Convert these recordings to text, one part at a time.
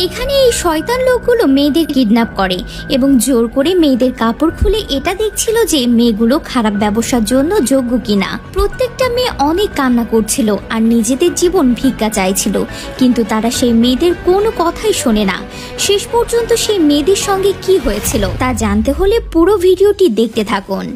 এখানে এই শয়তান লোকগুলো মেয়েদের কিডন্যাপ করে এবং জোর করে মেয়েদের কাপড় খুলে এটা দেখছিল যে মেয়েগুলো খারাপ ব্যবসার জন্য যোগ্য কিনা। প্রত্যেকটা মেয়ে অনেক কান্না করছিল আর নিজেদের জীবন ভিক্ষা চাইছিল, কিন্তু তারা সেই মেয়েদের কোনো কথাই শোনে না। শেষ পর্যন্ত সেই মেয়েদের সঙ্গে কি হয়েছিল তা জানতে হলে পুরো ভিডিওটি দেখতে থাকুন।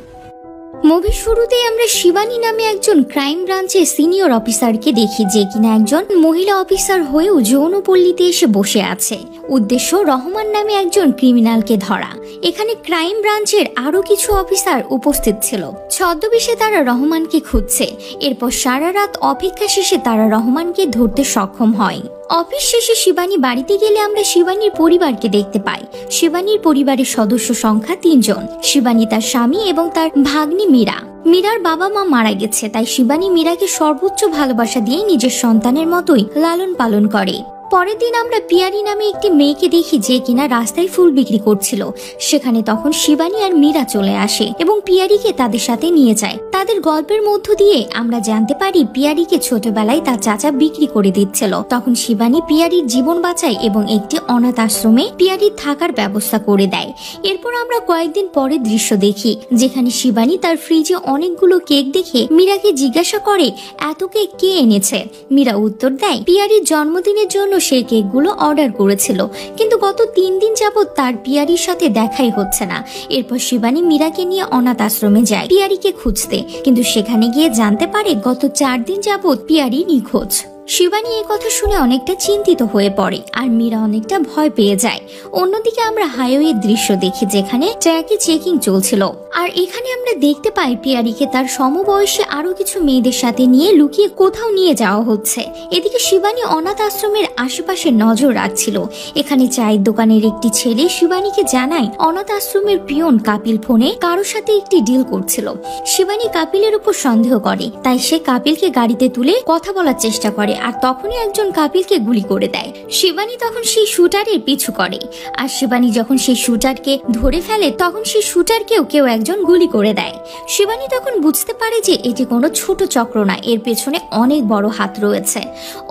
মুভির শুরুতেই আমরা শিবানী নামে একজন ক্রাইম ব্রাঞ্চের সিনিয়র অফিসারকে দেখি, যে কিনা একজন মহিলা অফিসার হয়েও যৌনপল্লীতে এসে বসে আছে। উদ্দেশ্য রহমান নামে একজন ক্রিমিনালকে ধরা। এখানে ক্রাইম ব্রাঞ্চের আরো কিছু অফিসার উপস্থিত ছিল। ছদ্মবেশে তারা রহমানকে খুঁজছে। এরপর সারা রাত অপেক্ষা শেষে তারা রহমানকে ধরতে সক্ষম হয়। অফিস শেষে শিবানী বাড়িতে গেলে আমরা শিবানীর পরিবারকে দেখতে পাই। শিবানীর পরিবারের সদস্য সংখ্যা 3 জন। শিবানী, তার স্বামী এবং তার ভাগ্নি মীরা। মীরার বাবা মা মারা গেছে, তাই শিবানী মীরাকে সর্বোচ্চ ভালোবাসা দিয়ে নিজের সন্তানের মতোই লালন পালন করে। পরের দিন আমরা পিয়ারি নামে একটি মেয়েকে দেখি, যে কিনা রাস্তায় ফুল বিক্রি করছিল। সেখানে তখন শিবানী আর মীরা চলে আসে এবং পিয়ারিকে তাদের সাথে নিয়ে যায়। তাদের গল্পের মধ্য দিয়ে আমরা জানতে পারি পিয়ারিকে ছোটবেলায় তার চাচা বিক্রি করে দিচ্ছিল। তখন শিবানী পিয়ারির জীবন বাঁচায় এবং একটি অনাথ আশ্রমে পিয়ারির থাকার ব্যবস্থা করে দেয়। এরপর আমরা কয়েকদিন পরের দৃশ্য দেখি, যেখানে শিবানী তার ফ্রিজে অনেকগুলো কেক দেখে মীরাকে জিজ্ঞাসা করে এত কেক কে এনেছে। মীরা উত্তর দেয় পিয়ারির জন্মদিনের জন্য সেই কেকগুলো অর্ডার করেছিল, কিন্তু গত 3 দিন যাবত তার পিয়ারির সাথে দেখাই হচ্ছে না। এরপর শিবানী মীরাকে নিয়ে অনাথ আশ্রমে যায় পিয়ারিকে খুঁজতে, কিন্তু সেখানে গিয়ে জানতে পারে গত 4 দিন যাবত পিয়ারি নিখোঁজ। শিবানী এই কথা শুনে অনেকটা চিন্তিত হয়ে পড়ে আর মীরা অনেকটা ভয় পেয়ে যায়। অন্যদিকে আমরা হাইওয়ের দৃশ্য দেখি, যেখানে ট্র্যাকে চেকিং চলছিল। আর এখানে আমরা দেখতে পাই পিয়ারিকে তার সমবয়সী আরো কিছু মেয়েদের সাথে নিয়ে লুকিয়ে কোথাও নিয়ে যাওয়া হচ্ছে। এদিকে শিবানী অনাথ আশ্রমের আশেপাশে নজর রাখছিল। এখানে চায়ের দোকানের একটি ছেলে শিবানীকে জানায় অনাথ আশ্রমের পিয়ন কাপিল ফোনে কারোর সাথে একটি ডিল করছিল। শিবানী কাপিলের উপর সন্দেহ করে, তাই সে কাপিলকে গাড়িতে তুলে কথা বলার চেষ্টা করে, আর তখনই একজন কাপিলকে গুলি করে দেয়। শিবানী তখন সেই শুটারের পিছু করে, আর শিবানী যখন সেই শুটারকে ধরে ফেলে তখন সেই শুটারকেও কেউ একজন গুলি করে দেয়। শিবানী তখন বুঝতে পারে যে এটি কোনো ছোট চক্র না, এর পেছনে অনেক বড় হাত রয়েছে।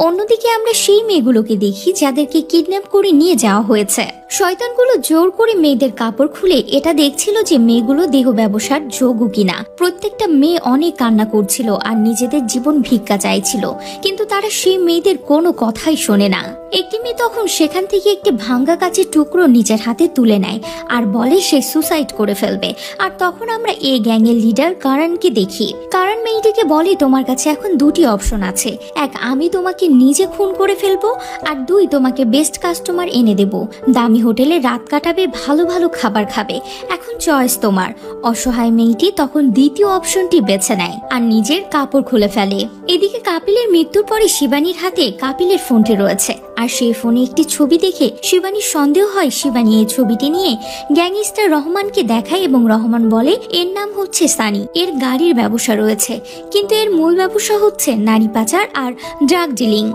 অন্যদিকে আমরা সেই মেয়েগুলোকে দেখি যাদেরকে কিডন্যাপ করে নিয়ে যাওয়া হয়েছে। শয়তানগুলো জোর করে মেয়েদের কাপড় খুলে এটা দেখছিল যে মেয়েগুলো দেহ ব্যবসার যোগ্য কিনা। প্রত্যেকটা মেয়ে অনেক কান্না করছিল আর নিজেদের জীবন ভিক্ষা চাইছিল, কিন্তু তারা সেই মেয়েদের কোনো কথাই শোনে না। একটি মেয়ে তখন সেখান থেকে একটি ভাঙ্গা কাচের টুকরো নিজের হাতে তুলে নেয় আর বলে সে সুসাইড করে ফেলবে। আর তখন আমরা এই গ্যাংয়ের লিডার কারণকে দেখি। কারণ মেয়েটিকে বলে তোমার কাছে এখন 2টি অপশন আছে, 1 আমি তোমাকে নিজে খুন করে ফেলবো, আর 2 তোমাকে বেস্ট কাস্টমার এনে দেব, দামি হোটেলে রাত কাটাবে, ভালো ভালো খাবার খাবে, এখন চয়েস তোমার। অসহায় মেয়েটি তখন দ্বিতীয় অপশনটি বেছে নেয় আর নিজের কাপড় খুলে ফেলে। এদিকে কাপিলের মৃত্যুর পরে শিবানীর হাতে কাপিলের ফোনটি রয়েছে, আর সেই ফোনে একটি ছবি দেখে শিবানীর সন্দেহ হয়। শিবানী এই ছবিটি নিয়ে গ্যাংস্টার রহমানকে দেখায় এবং রহমান বলে এর নাম হচ্ছে সানি, এর গাড়ির ব্যবসা রয়েছে, কিন্তু এর মূল ব্যবসা হচ্ছে নারী পাচার আর ড্রাগ ডিলিং।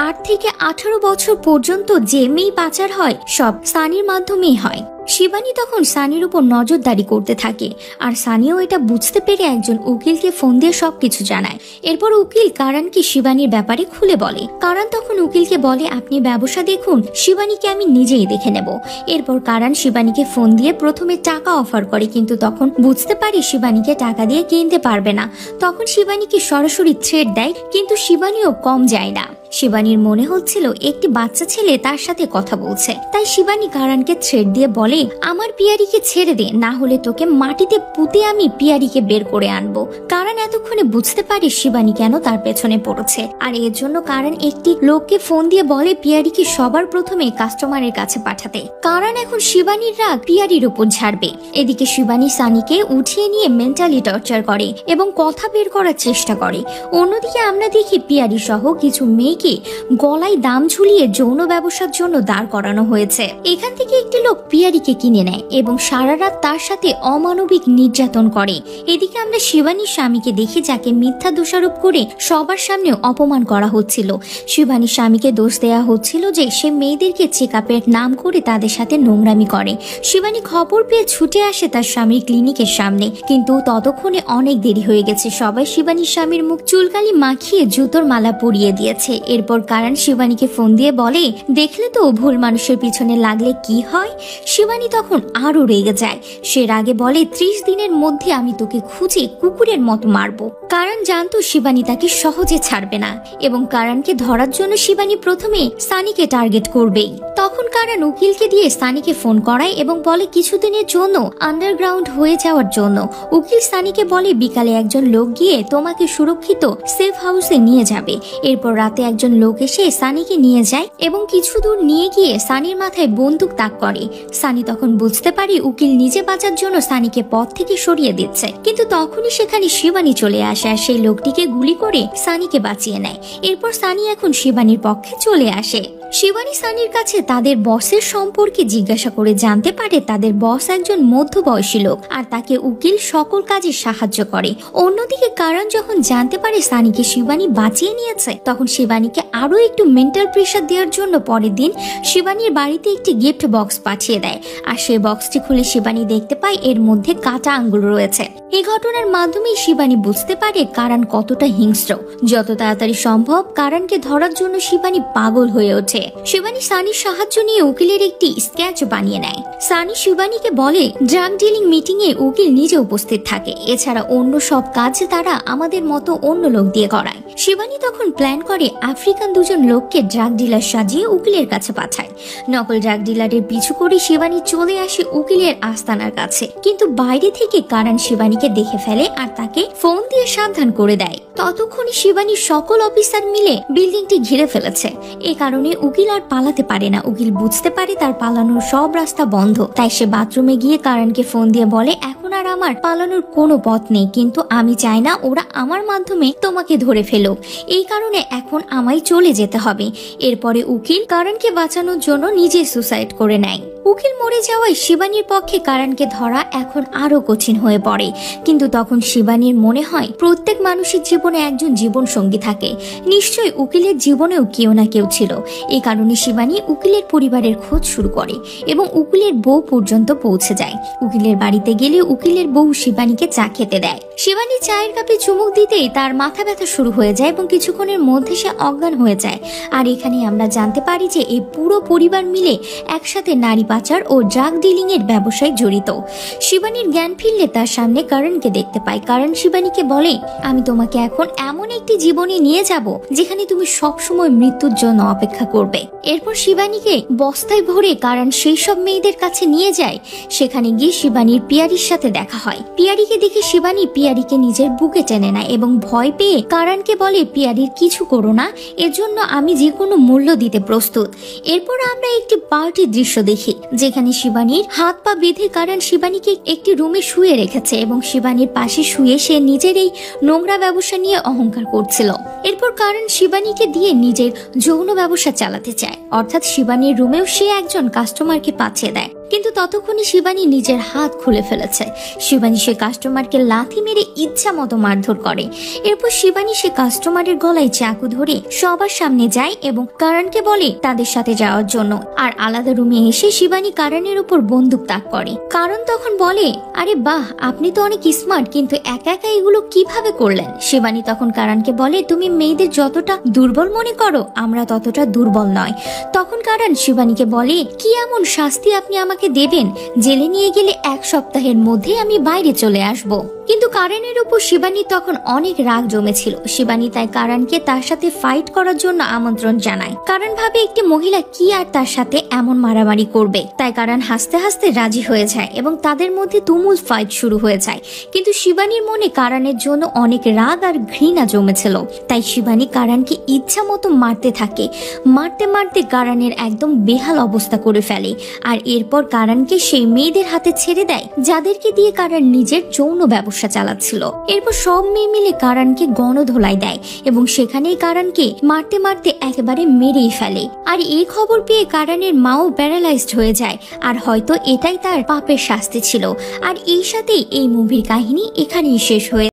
8 থেকে 18 বছর পর্যন্ত যে মেয়ে পাচার হয় সব সানির মাধ্যমেই হয়। শিবানী তখন সানির উপর নজরদারি করতে থাকে, আর সানিও এটা বুঝতে পেরে একজন উকিলকে ফোন দিয়ে সবকিছু জানায়। এরপর উকিল কারণকে শিবানীর ব্যাপারে খুলে বলে। কারণ তখন উকিলকে বলে আপনি ব্যবসা দেখুন, শিবানীকে আমি নিজেই দেখে নেব। এরপর কারণ শিবানীকে ফোন দিয়ে প্রথমে টাকা অফার করে, কিন্তু তখন বুঝতে পারি শিবানীকে টাকা দিয়ে কিনতে পারবে না। তখন শিবানীকে সরাসরি থ্রেট দেয়, কিন্তু শিবানীও কম যায় না। শিবানীর মনে হচ্ছিল একটি বাচ্চা ছেলে তার সাথে কথা বলছে, তাই শিবানী কারণকে থ্রেট দিয়ে বলে আমার পিয়ারিকে ছেড়ে দে, না হলে তোকে মাটিতে পুঁতে আমি পিয়ারিকে বের করে আনবো। কারণ এতক্ষণে বুঝতে পারে শিবানী কেন তার পেছনে পড়েছে, আর এর জন্য কারণ একটি লোককে ফোন দিয়ে বলে পিয়ারিকে সবার প্রথমে কাস্টমারের কাছে পাঠাতে। কারণ এখন শিবানীর রাগ পিয়ারির উপর ঝাড়বে। এদিকে শিবানী সানিকে উঠিয়ে নিয়ে মেন্টালি টর্চার করে এবং কথা বের করার চেষ্টা করে। অন্যদিকে আমরা দেখি পিয়ারি সহ কিছু মেয়েকে গলায় দাম ঝুলিয়ে যৌন ব্যবসার জন্য দাঁড় করানো হয়েছে। এখান থেকে একটি লোক পিয়ারি শিবানীকে কিনে নেয় এবং সারা রাত তার সাথে অমানবিক নির্যাতন করে। এদিকে আমরা শিবানীর স্বামীকে দেখি, যাকে মিথ্যা দোষারোপ করে সবার সামনে অপমান করা হচ্ছিল। শিবানীর স্বামীকে দোষ দেয়া হচ্ছিল যে সে মেয়েদেরকে চেকআপের নাম করে তাদের সাথে নোংরামি করে। শিবানী খবর পেয়ে ছুটে আসে তার স্বামীর ক্লিনিকের সামনে, কিন্তু ততক্ষণে অনেক দেরি হয়ে গেছে। সবাই শিবানীর স্বামীর মুখ চুলকালি মাখিয়ে জুতোর মালা পরিয়ে দিয়েছে। এরপর কারণ শিবানীকে ফোন দিয়ে বলে, দেখলে তো ভুল মানুষের পিছনে লাগলে কি হয়। শিবানী তখন আরো রেগে যায়। সে রাগে বলে, 30 দিনের মধ্যে আমি তোকে খুঁজে কুকুরের মতো মারবো। কারণ জানতো শিবানী তাকে সহজে ছাড়বে না এবং কারণকে ধরার জন্য শিবানী প্রথমে সানিকে টার্গেট করবেই। তখন কারণ উকিলকে দিয়ে সানিকে ফোন করায় এবং বলে কিছুদিনের জন্য আন্ডারগ্রাউন্ড হয়ে যাওয়ার জন্য। উকিল সানিকে বলে বিকালে একজন লোক গিয়ে তোমাকে সুরক্ষিত সেফ হাউসে নিয়ে যাবে। এরপর রাতে একজন লোক এসে সানিকে নিয়ে যায় এবং কিছু দূর নিয়ে গিয়ে সানির মাথায় বন্দুক তাক করে। সানি তখন বুঝতে পারে উকিল নিজে বাঁচার জন্য সানিকে পথ থেকে সরিয়ে দিচ্ছে, কিন্তু তখনই সেখানে শিবানী চলে আসে আর সেই লোকটিকে গুলি করে সানিকে বাঁচিয়ে নেয়। এরপর সানি এখন শিবানীর পক্ষে চলে আসে। শিবানী সানির কাছে তাদের বসের সম্পর্কে জিজ্ঞাসা করে জানতে পারে তাদের বস একজন মধ্যবয়সী লোক আর তাকে উকিল সকল কাজে সাহায্য করে। অন্যদিকে কারণ যখন জানতে পারে সানিকে শিবানী বাঁচিয়ে নিয়েছে, তখন শিবানীকে আরো একটু মেন্টাল প্রেশার দেওয়ার জন্য পরের দিন শিবানীর বাড়িতে একটি গিফট বক্স পাঠিয়ে দেয়। আর সেই বক্সটি খুলে শিবানী দেখতে পায় এর মধ্যে কাটা আঙ্গুল রয়েছে। এই ঘটনার মাধ্যমে শিবানী বুঝতে পারে কারণ কতটা হিংস্র। যত তাড়াতাড়ি সম্ভব কারণকে ধরার জন্য শিবানী পাগল হয়ে ওঠে। শিবানী সানির সাহায্য নিয়ে উকিলের একটি স্কেচ বানিয়ে নেয়। সানি শিবানীকে বলে ড্রাগ ডিলিং মিটিং এ উকিল নিজে উপস্থিত থাকে, এছাড়া অন্য সব কাজ তারা আমাদের মতো অন্য লোক দিয়ে করায়। শিবানী তখন প্ল্যান করে আফ্রিকান দুজন লোককে ড্রাগ ডিলার সাজিয়ে উকিলের কাছে পাঠায়। নকল ড্রাগ ডিলারের পিছু করে শিবানী চলে আসে উকিলের আস্তানার কাছে, কিন্তু বাইরে থেকে কারণ শিবানীকে দেখে ফেলে আর তাকে ফোন দিয়ে সাবধান করে দেয়। ততক্ষণে শিবানীর সকল অফিসার মিলে বিল্ডিংটি ঘিরে ফেলেছে। এ কারণে উকিল আর পালাতে পারে না। উকিল বুঝতে পারে তার পালানোর সব রাস্তা বন্ধ, তাই সে বাথরুমে গিয়ে কারণকে ফোন দিয়ে বলে এখন আর আমার পালানোর কোনো পথ নেই, কিন্তু আমি চাই না ওরা আমার মাধ্যমে তোমাকে ধরে ফেলুক, এই কারণে এখন আমায় চলে যেতে হবে। এরপরে উকিল কারণকে বাঁচানোর জন্য নিজে সুসাইড করে নেয়। উকিল মরে যাওয়ায় শিবানীর পক্ষে কারণকে ধরা এখন আরো কঠিন হয়ে পড়ে, কিন্তু তখন শিবানীর মনে হয় প্রত্যেক মানুষের জীবনে একজন জীবন সঙ্গী থাকে, নিশ্চয়ই উকিলের জীবনেও কেউ না কেউ ছিল। এই কারণে শিবানী উকিলের পরিবারের খোঁজ শুরু করে এবং উকিলের বউ পর্যন্ত পৌঁছে যায়। উকিলের বাড়িতে গেলে উকিলের বউ শিবানীকে চা খেতে দেয়। শিবানী চায়ের কাপে চুমুক দিতেই তার মাথা ব্যথা শুরু হয়ে যায় এবং কিছুক্ষণের মধ্যে সে অজ্ঞান হয়ে যায়। আর এখানে আমরা জানতে পারি যে এই পুরো পরিবার মিলে একসাথে নারী পাচার ও ড্রাগ ডিলিং এর ব্যবসায় জড়িত। শিবানীর জ্ঞান ফিরলে তার সামনে কারণকে দেখতে পায়। কারণ শিবানীকে বলে আমি তোমাকে এখন এমন একটি জীবনে নিয়ে যাব যেখানে তুমি সবসময় মৃত্যুর জন্য অপেক্ষা করবে। এরপর শিবানীকে বস্তায় ভরে কারণ সেই সব মেয়েদের কাছে নিয়ে যায়। সেখানে গিয়ে শিবানীর পিয়ারির সাথে দেখা হয়। পিয়ারিকে দেখে শিবানী পিয়ারিকে নিজের বুকে টেনে নেয় এবং ভয় পেয়ে কারণকে বলে পিয়ারির কিছু করো না, এর জন্য আমি যে কোনো মূল্য দিতে প্রস্তুত। এরপর আমরা একটি পার্টির দৃশ্য দেখি যেখানে শিবানীর হাত পা বেঁধে কারণ শিবানীকে একটি রুমে শুয়ে রেখেছে এবং শিবানীর পাশে শুয়ে সে নিজের এই নোংরা ব্যবসা নিয়ে অহংকার করছিল। এরপর কারণ শিবানীকে দিয়ে নিজের যৌন ব্যবসা চালাতে চায়, অর্থাৎ শিবানীর রুমেও সে একজন কাস্টমারকে পাঠিয়ে দেয়, কিন্তু ততক্ষণে শিবানী নিজের হাত খুলে ফেলেছে। শিবানী সে কাস্টমারকে লাথি মেরে ইচ্ছা মতো মারধর করে। এরপর শিবানী সে কাস্টমারের গলায় চাকু ধরে সবার সামনে যায় এবং কারণকে বলে তাদের সাথে যাওয়ার জন্য। আর আলাদা রুমে এসে শিবানী কারণের উপর বন্দুক তাক করে। কারণ তখন বলে আরে বাহ, আপনি তো অনেক স্মার্ট, কিন্তু একা একা এগুলো কিভাবে করলেন? শিবানী তখন কারণকে বলে তুমি মেয়েদের যতটা দুর্বল মনে করো আমরা ততটা দুর্বল নয়। তখন কারণ শিবানীকে বলে কি এমন শাস্তি আপনি আমাকে দেবেন? জেলে নিয়ে গেলে 1 সপ্তাহের মধ্যে আমি বাইরে চলে আসব। কিন্তু কারণের উপর শিবানী তখন অনেক রাগ জমেছিল। শিবানী তাই কারণকে তার সাথে ফাইট করার জন্য আমন্ত্রণ জানায়। কারণ ভাবে একটি মহিলা কি আর তার সাথে এমন মারামারি করবে, তাই কারণ হাসতে হাসতে রাজি হয়ে যায় এবং তাদের মধ্যে তুমুল ফাইট শুরু হয়ে যায়। কিন্তু শিবানীর মনে কারণের জন্য অনেক রাগ আর ঘৃণা জমেছিল, তাই শিবানী কারণকে ইচ্ছা মতো মারতে থাকে। মারতে মারতে কারণের একদম বেহাল অবস্থা করে ফেলে। আর এরপর কারণকে সেই মেয়েদের হাতে ছেড়ে দেয় যাদেরকে দিয়ে কারণ নিজের যৌন ব্যবস্থা ব্যবসা চালাচ্ছিল। এরপর সব মেয়ে মিলে কারানকে গণধোলাই দেয় এবং সেখানেই কারানকে মারতে মারতে একেবারে মেরেই ফেলে। আর এই খবর পেয়ে কারানের মাও প্যারালাইজড হয়ে যায়, আর হয়তো এটাই তার পাপের শাস্তি ছিল। আর এই সাথেই এই মুভির কাহিনী এখানেই শেষ হয়ে